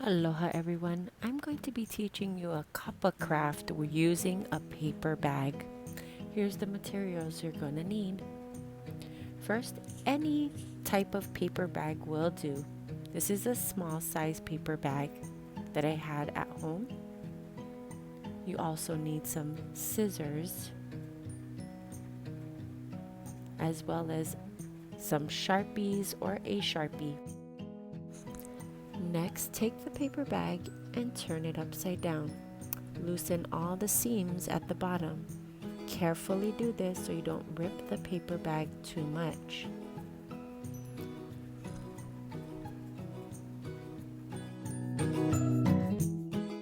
Aloha everyone, I'm going to be teaching you a kapa craft using a paper bag. Here's the materials you're going to need. First, any type of paper bag will do. This is a small size paper bag that I had at home. You also need some scissors, as well as some Sharpies or a Sharpie. Next, take the paper bag and turn it upside down. Loosen all the seams at the bottom. Carefully do this so you don't rip the paper bag too much.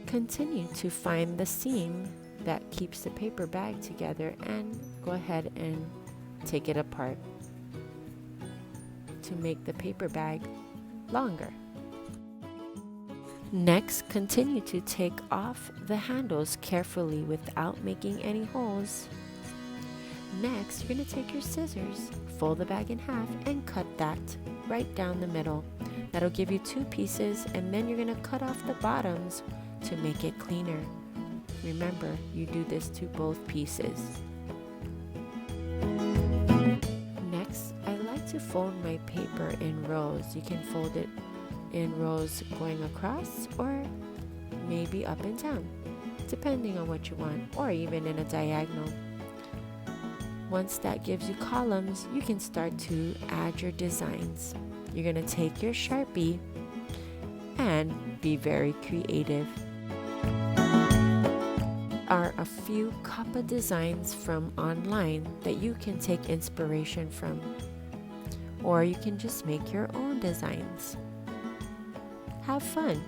Continue to find the seam that keeps the paper bag together and go ahead and take it apart to make the paper bag longer. Next, continue to take off the handles carefully without making any holes. Next, you're going to take your scissors, fold the bag in half, and cut that right down the middle. That'll give you two pieces, and then you're going to cut off the bottoms to make it cleaner. Remember, you do this to both pieces. Next, I like to fold my paper in rows. You can fold it in rows going across or maybe up and down, depending on what you want, or even in a diagonal. Once that gives you columns, you can start to add your designs. You're going to take your Sharpie and be very creative. Are a few kapa designs from online that you can take inspiration from, or you can just make your own designs. Have fun!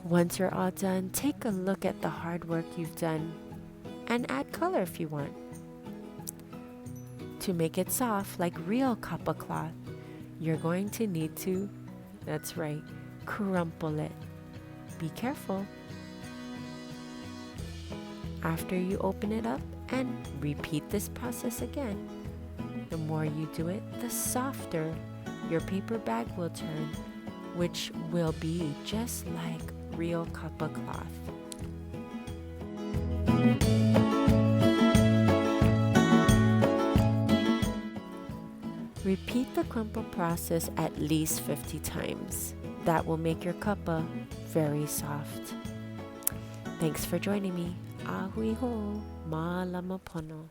Once you're all done, take a look at the hard work you've done and add color if you want. To make it soft like real kapa cloth, you're going to need to, that's right, crumple it. Be careful. After you open it up and repeat this process again. The more you do it, the softer your paper bag will turn, which will be just like real kapa cloth. Repeat the crumple process at least 50 times. That will make your kapa very soft. Thanks for joining me. Ahui ho, malama pono.